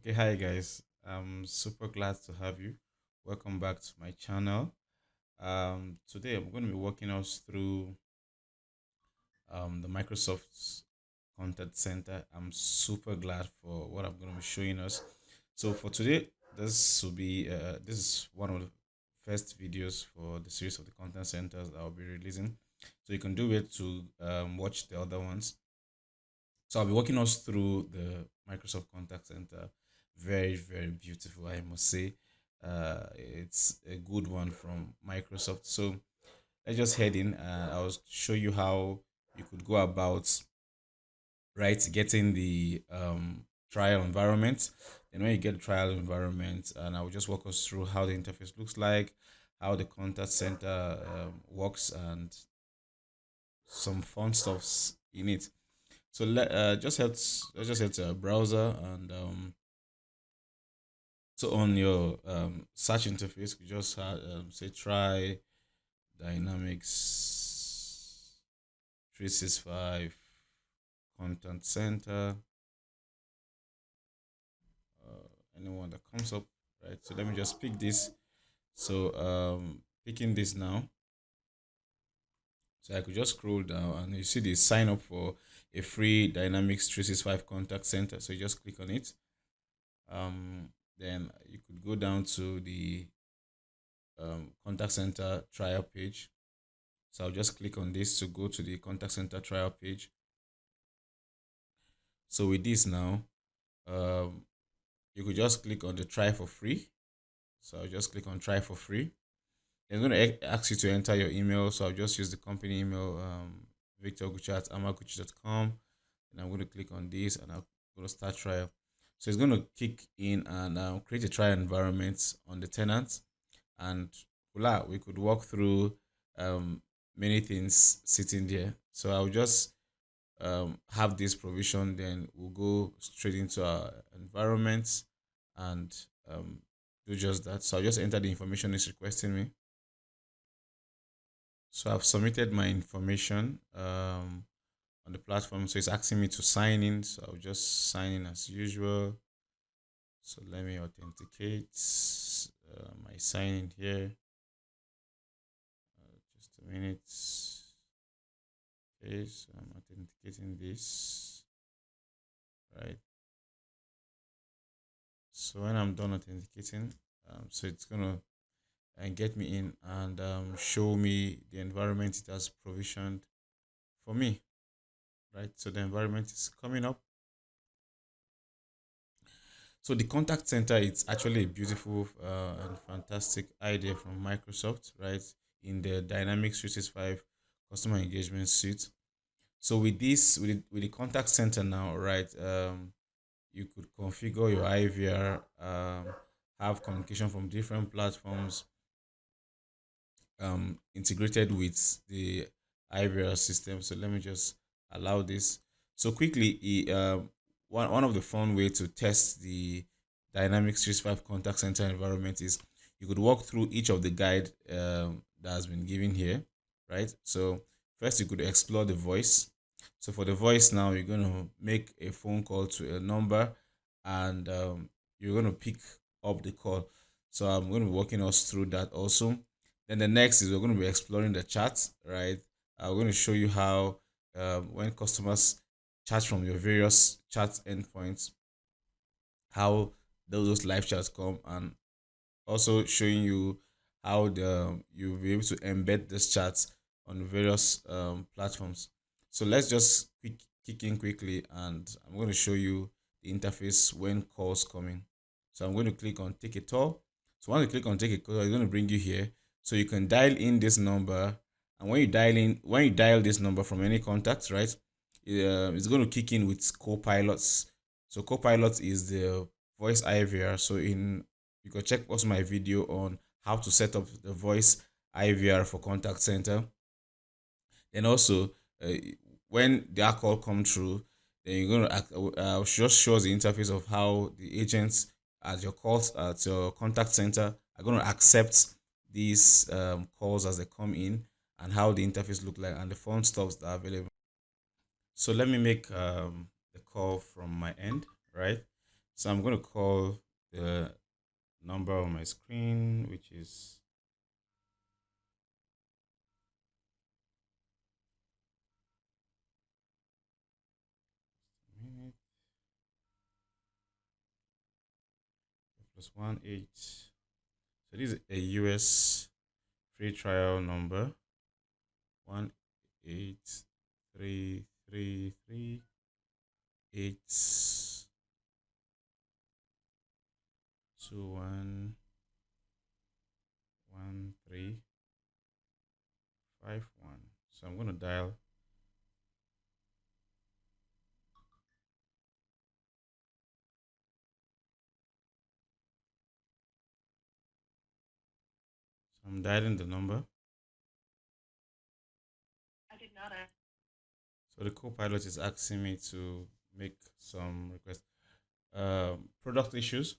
Okay, hi guys. I'm super glad to have you. Welcome back to my channel. Today I'm going to be walking us through the Microsoft Content Center. I'm super glad for what I'm going to be showing us. So for today, this is one of the first videos for the series of the content centers that I'll be releasing. So you can do it to watch the other ones. So I'll be walking us through the Microsoft Contact Center. Very, very beautiful, I must say. It's a good one from Microsoft. So let's just head in. I'll show you how you could go about getting the trial environment. And when you get the trial environment, and I will just walk us through how the interface looks like, how the contact center works, and some fun stuffs in it. So let's just head to a browser and so on your search interface, you just say try Dynamics 365 Content Center, anyone that comes up, right? So let me just pick this. So picking this now. So I could just scroll down and you see the sign up for a free Dynamics 365 Contact Center. So you just click on it. Then you could go down to the contact center trial page. So I'll just click on this to go to the contact center trial page. So with this now, you could just click on the try for free. So I'll just click on try for free. It's going to ask you to enter your email. So I'll just use the company email, victorgucci@amagucci.com. And I'm going to click on this and I'm going to start trial. So it's going to kick in and create a trial environment on the tenant. And voila, we could walk through many things sitting there. So I'll just have this provision, then we'll go straight into our environment and do just that. So I'll just enter the information it's requesting me. So I've submitted my information on the platform. So it's asking me to sign in. So I'll just sign in as usual. So let me authenticate my sign in here. Just a minute. Okay, so I'm authenticating this, right? So when I'm done authenticating, so it's gonna get me in and show me the environment it has provisioned for me, right? So the environment is coming up. So the contact center, it's actually a beautiful and fantastic idea from Microsoft, right? In the Dynamics 365 customer engagement suite. So with this, with the contact center now, right? You could configure your IVR, have communication from different platforms, integrated with the IVR system. So let me just allow this. So quickly, one of the fun way to test the Dynamics 365 contact center environment is you could walk through each of the guide that has been given here, right? So first you could explore the voice. So for the voice now, you're going to make a phone call to a number and you're going to pick up the call. So I'm going to be walking us through that also. Then the next is we're going to be exploring the chats, right? We're going to show you how when customers chat from your various chat endpoints, how those live chats come, and also showing you how you'll be able to embed this chats on various platforms. So let's just kick in quickly, and I'm going to show you the interface when calls come in. So I'm going to click on take a tour. So once you click on take a call, it's going to bring you here. So you can dial in this number, and when you dial this number from any contact, right, it's going to kick in with co-pilots. So co-pilot is the voice IVR. So you can check also my video on how to set up the voice IVR for contact center. Then also when the call come through, then you're going to just shows the interface of how the agents at your calls at your contact center are going to accept these calls as they come in, and how the interface look like and the phone stuffs that are available. So let me make the call from my end, right? So I'm going to call the number on my screen, which is minute plus 1 8. So this is a US free trial number 18338211351. So I'm going to dial. So I'm dialing the number. So the co-pilot is asking me to make some requests. Product issues.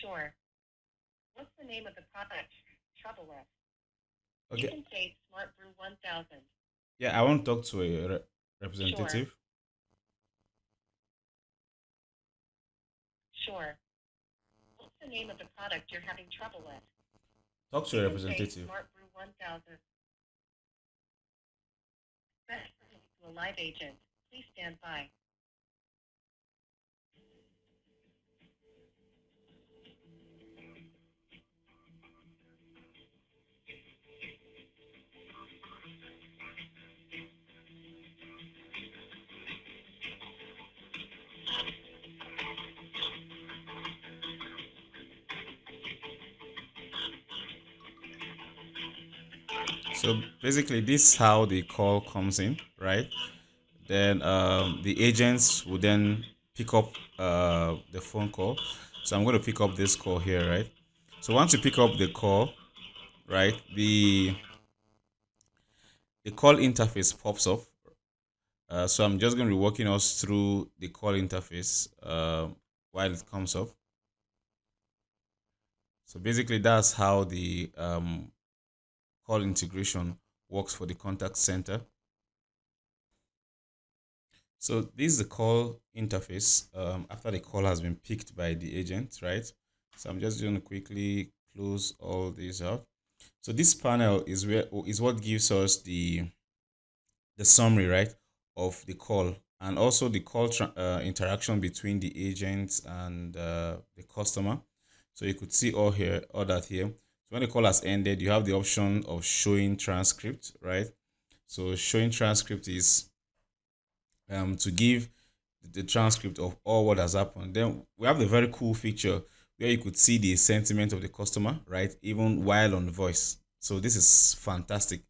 Sure. What's the name of the product? Trouble with. You Okay. can say Smart Brew 1000. Yeah, I want to talk to a Sure. representative. Sure. What's the name of the product you're having trouble with? Talk to You a can say representative. Smart Brew 1000. Press to a live agent. Please stand by. So basically, this is how the call comes in, right? Then the agents will then pick up the phone call. So I'm going to pick up this call here, right? So once you pick up the call, right, the call interface pops up. So I'm just going to be walking us through the call interface while it comes up. So basically, that's how the call integration works for the contact center. So this is the call interface after the call has been picked by the agent, right? So I'm just going to quickly close all these out. So this panel is what gives us the summary, right, of the call, and also the call interaction between the agent and the customer. So you could see all that here. So when the call has ended, you have the option of showing transcript, right? So showing transcript is to give the transcript of all what has happened. Then we have the very cool feature where you could see the sentiment of the customer, right, even while on voice. So this is fantastic.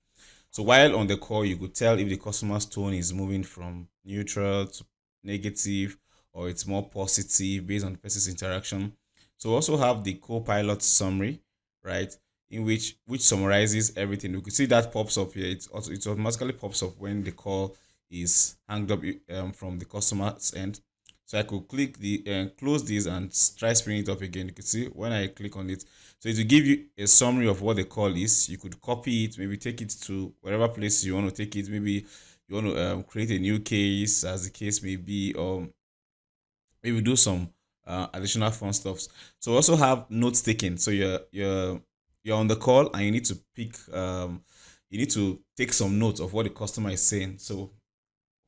So while on the call, you could tell if the customer's tone is moving from neutral to negative, or it's more positive based on the person's interaction. So we also have the co-pilot summary, right, in which summarizes everything. We could see that pops up here. It automatically pops up when the call is hanged up from the customer's end. So I could click the close this and try spinning it up again. You can see when I click on it, so it will give you a summary of what the call is. You could copy it, maybe take it to wherever place you want to take it. Maybe you want to create a new case, as the case may be, or maybe do some additional fun stuff. So we also have notes taking. So you're on the call and you need to you need to take some notes of what the customer is saying. So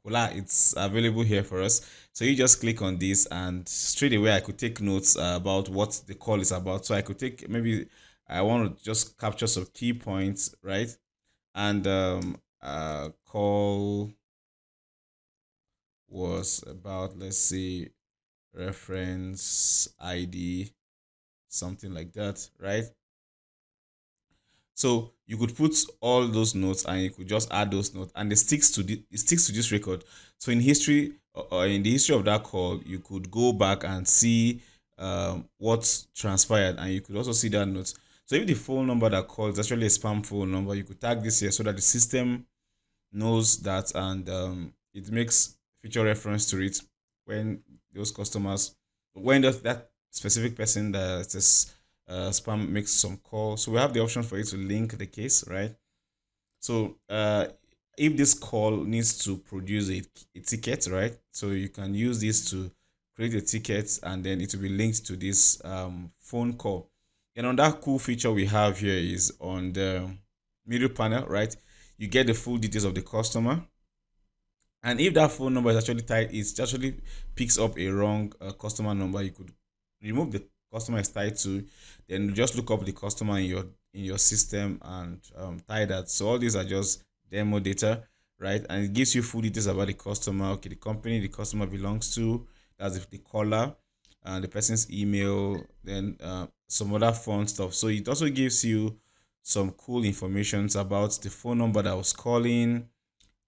voila, it's available here for us. So you just click on this and straight away I could take notes about what the call is about. So I could take, maybe I want to just capture some key points, right? And call was about, let's say, reference ID, something like that, right? So you could put all those notes and you could just add those notes, and it sticks to this record. So in history, or in the history of that call, you could go back and see what transpired, and you could also see that notes. So if the phone number that called is actually a spam phone number, you could tag this here so that the system knows that, and it makes future reference to it when those customers, when that specific person that is spam makes some call. So we have the option for you to link the case, right? So if this call needs to produce a ticket, right? So you can use this to create a ticket, and then it will be linked to this phone call. And another cool feature we have here is on the middle panel, right? You get the full details of the customer, and if that phone number is actually tied, it actually picks up a wrong customer number. You could remove the customer is tied to, then you just look up the customer in your system and tie that. So all these are just demo data, right? And it gives you full details about the customer, okay, the company the customer belongs to, that's the caller, the person's email, then some other fun stuff. So it also gives you some cool information about the phone number that was calling,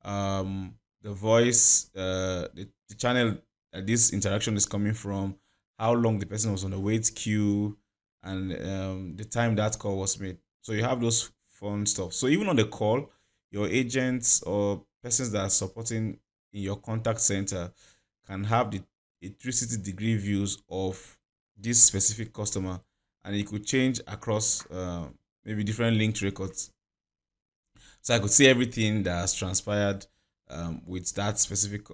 the voice, the channel that this interaction is coming from, how long the person was on the wait queue, and the time that call was made. So you have those fun stuff. So even on the call, your agents or persons that are supporting in your contact center can have the a 360-degree views of this specific customer, and it could change across maybe different linked records, so I could see everything that has transpired with that specific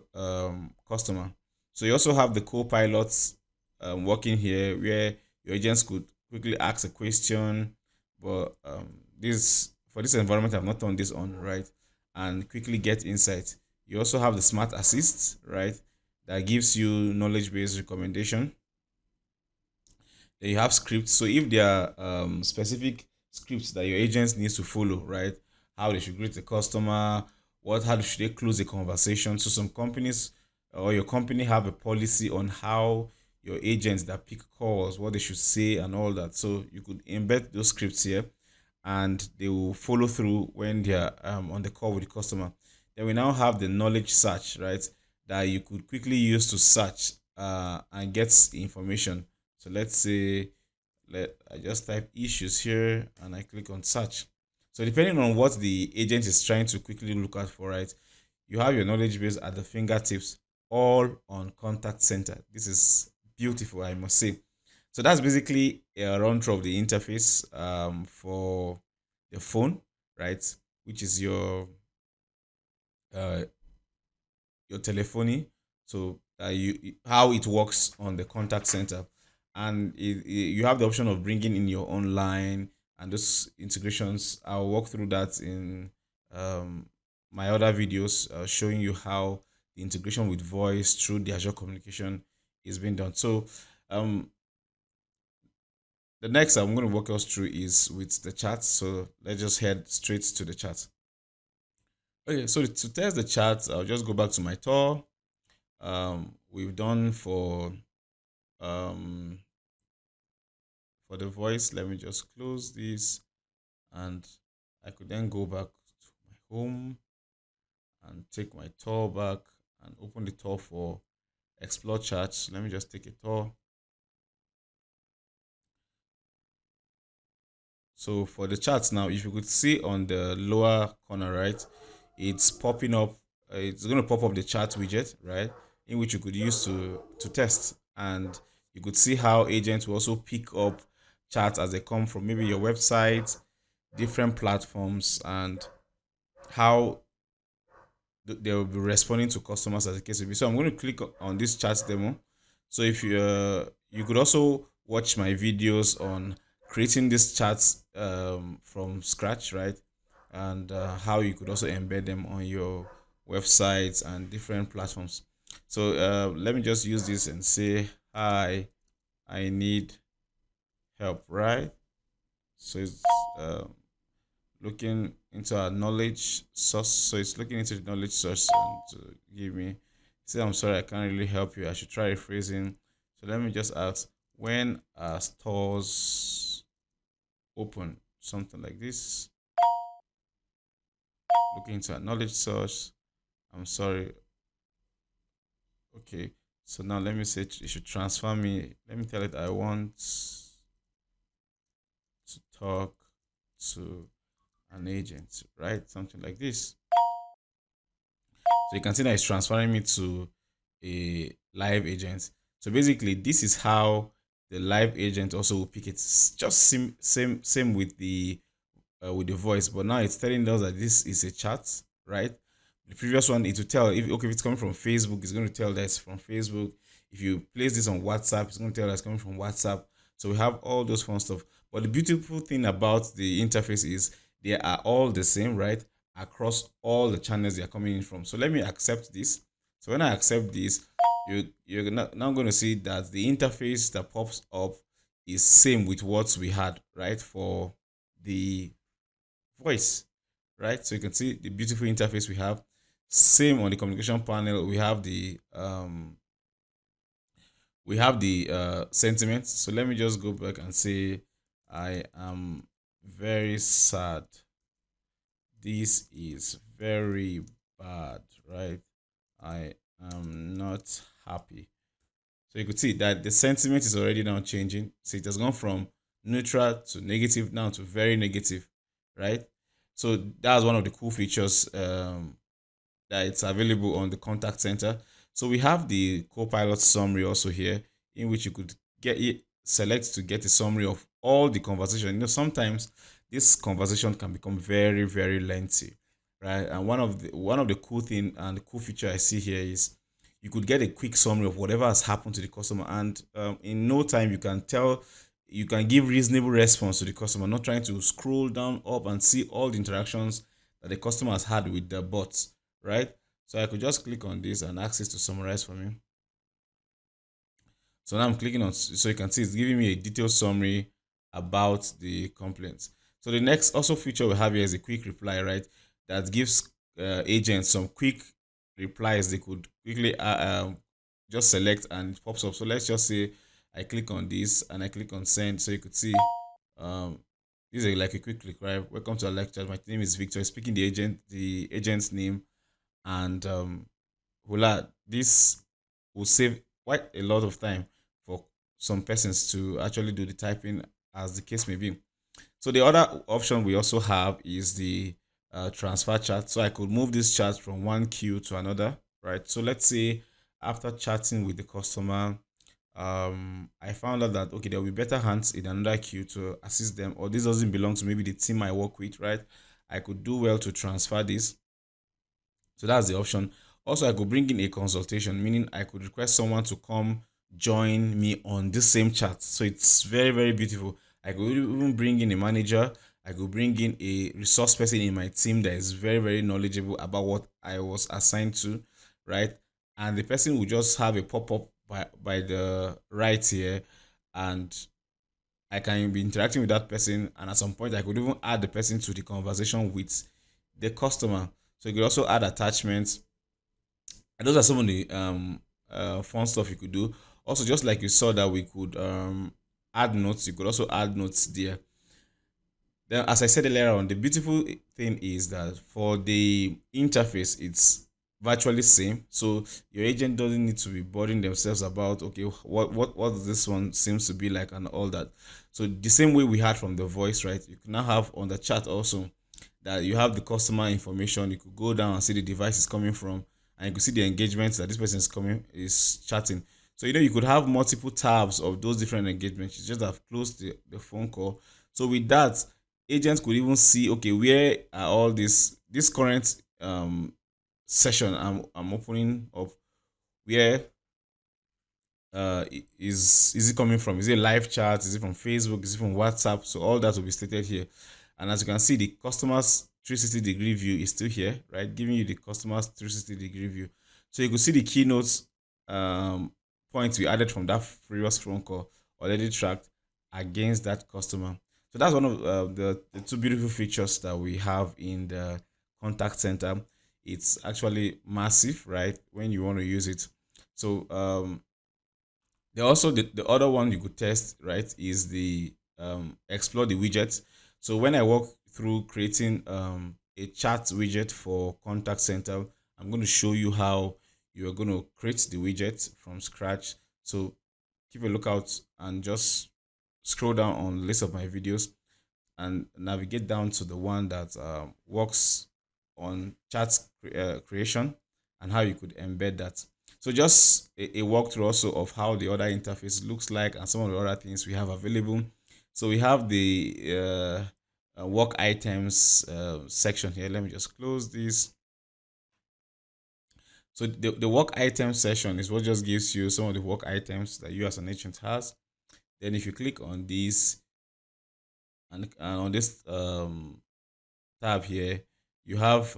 customer. So you also have the co-pilots working here, where your agents could quickly ask a question, but this for this environment, I've not turned this on, right, and quickly get insight. You also have the smart assist, right, that gives you knowledge-based recommendation. Then you have scripts. So if there are specific scripts that your agents needs to follow, right? How they should greet the customer, how should they close the conversation. So some companies or your company have a policy on how your agents that pick calls, what they should say and all that. So you could embed those scripts here, and they will follow through when they're on the call with the customer. Then we now have the knowledge search, right? That you could quickly use to search and get information. So let's say let I just type issues here and I click on search. So depending on what the agent is trying to quickly look out for, right, you have your knowledge base at the fingertips, all on contact center. This is beautiful, I must say. So that's basically a run through of the interface for the phone, right, which is uh, your telephony. So how it works on the contact center, and you have the option of bringing in your online and those integrations. I'll walk through that in um, my other videos, showing you how the integration with voice through the Azure communication is being done. So the next I'm going to walk us through is with the chat. So let's just head straight to the chat. Okay, so to test the chat, I'll just go back to my tour. We've done um for the voice. Let me just close this, and I could then go back to my home and take my tour back and open the tour for explore chat. So let me just take a tour. So for the charts now, if you could see on the lower corner right, it's popping up. It's going to pop up the chart widget, right, in which you could use to test, and you could see how agents will also pick up charts as they come from maybe your website, different platforms, and how they will be responding to customers as the case may be. So I'm going to click on this chat demo. So if you could also watch my videos on creating these charts from scratch, right? And how you could also embed them on your websites and different platforms. So let me just use this and say, hi, I need help, right? So it's looking into our knowledge source. So it's looking into the knowledge source and to give me, say, I'm sorry, I can't really help you. I should try rephrasing. So let me just ask, when are stores open? Something like this. Looking into a knowledge source. I'm sorry. Okay. So now let me say it should transfer me. Let me tell it I want to talk to an agent, right? Something like this. So you can see that it's transferring me to a live agent. So basically, this is how the live agent also will pick it. It's just same with the voice, but now it's telling us that this is a chat, right? The previous one, it will tell if it's coming from Facebook, it's going to tell that it's from Facebook. If you place this on WhatsApp, it's going to tell that it's coming from WhatsApp. So we have all those fun stuff. But the beautiful thing about the interface is they are all the same, right? Across all the channels they are coming in from. So let me accept this. So when I accept this, you're now going to see that the interface that pops up is same with what we had, right? For the voice, right? So you can see the beautiful interface we have. Same on the communication panel. We have the sentiment. So let me just go back and say, I am very sad. This is very bad, right? I am not happy. So you could see that the sentiment is already now changing. So it has gone from neutral to negative now to very negative, right? So that's one of the cool features that it's available on the contact center. So we have the Copilot summary also here, in which you could select to get a summary of all the conversation. Sometimes this conversation can become very, very lengthy, right? And one of the cool thing and the cool feature I see here is you could get a quick summary of whatever has happened to the customer, and in no time you can give reasonable response to the customer, not trying to scroll down up and see all the interactions that the customer has had with the bots, right? So I could just click on this and ask it to summarize for me. So now I'm clicking on, so you can see it's giving me a detailed summary about the complaints. So the next also feature we have here is a quick reply, right? That gives agents some quick replies they could quickly just select and it pops up. So let's just say I click on this and I click on send. So you could see um, this is like a quick click, right? Welcome to our lecture. My name is Victor. Speaking the agent's name, and voila, this will save quite a lot of time for some persons to actually do the typing, as the case may be. So the other option we also have is the transfer chat. So I could move this chat from one queue to another, right? So let's say after chatting with the customer, I found out that okay, there will be better hands in another queue to assist them, or this doesn't belong to maybe the team I work with, right? I could do well to transfer this. So that's the option. Also, I could bring in a consultation, meaning I could request someone to come join me on this same chat. So it's very, very beautiful. I could even bring in a manager. I could bring in a resource person in my team that is very, very knowledgeable about what I was assigned to, right? And the person will just have a pop-up by the right here, and I can be interacting with that person. And at some point, I could even add the person to the conversation with the customer. So you could also add attachments, and those are some of the fun stuff you could do. Also, just like you saw that we could add notes, you could also add notes there. Then, as I said earlier on, the beautiful thing is that for the interface, it's virtually same. So your agent doesn't need to be bothering themselves about okay, what this one seems to be like and all that. So the same way we had from the voice, right? You can now have on the chat also that you have the customer information. You could go down and see the device is coming from, and you could see the engagements that this person is chatting. So you could have multiple tabs of those different engagements. You just have closed the phone call. So with that, agents could even see okay, where are all this current session I'm opening up, where is it coming from? Is it live chat? Is it from Facebook? Is it from WhatsApp? So all that will be stated here. And as you can see, the customer's 360-degree view is still here, right? Giving you the customer's 360-degree view. So you can see the keynotes points we added from that previous phone call already tracked against that customer. So that's one of the two beautiful features that we have in the contact center. It's actually massive, right? When you want to use it. So there also the other one you could test, right, is the explore the widgets. So when I walk through creating a chat widget for contact center, I'm going to show you how you are going to create the widget from scratch. So keep a lookout and just scroll down on the list of my videos and navigate down to the one that works on chat creation and how you could embed that. So just a walkthrough also of how the other interface looks like and some of the other things we have available. So we have the work items section here. Let me just close this. So the work item section is what just gives you some of the work items that you as an agent has. Then if you click on these and on this tab here, you have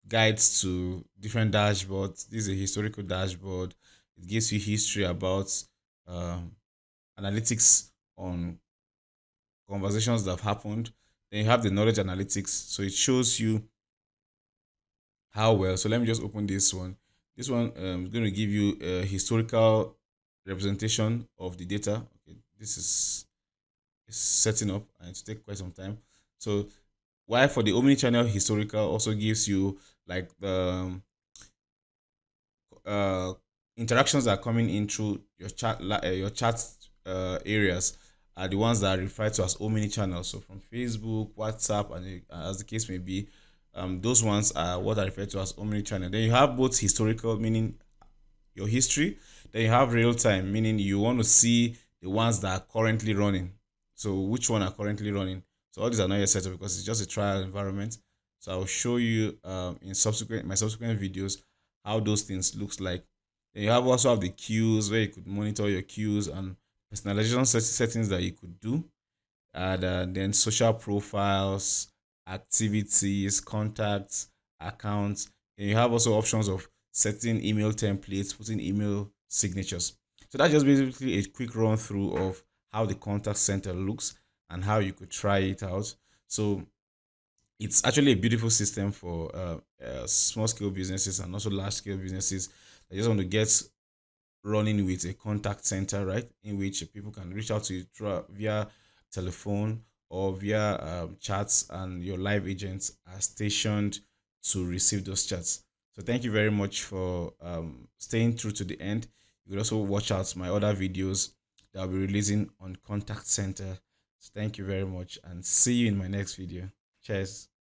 guides to different dashboards. This is a historical dashboard. It gives you history about um, analytics on conversations that have happened. Then you have the knowledge analytics. So it shows you how well. So let me just open this one. This one is going to give you a historical representation of the data. Okay, this is setting up and it take quite some time. So while for the omnichannel historical also gives you like the uh, interactions that are coming in through your chat areas are the ones that are referred to as omnichannel. So from Facebook, WhatsApp, and as the case may be, those ones are what are referred to as omnichannel. Then you have both historical, meaning your history. Then you have real time, meaning you want to see the ones that are currently running. So which one are currently running? So all these are not yet set up because it's just a trial environment. So I'll show you in subsequent videos how those things looks like. Then you have also have the queues where you could monitor your queues and personalization settings that you could do, and then social profiles, activities, contacts, accounts. And you have also options of setting email templates, putting email signatures. So that's just basically a quick run through of how the contact center looks and how you could try it out. So it's actually a beautiful system for small scale businesses and also large scale businesses that just want to get running with a contact center, right, in which people can reach out to you through, via telephone or via chats, and your live agents are stationed to receive those chats. So thank you very much for staying through to the end. You could also watch out my other videos that I'll be releasing on contact center. So thank you very much and see you in my next video. Cheers.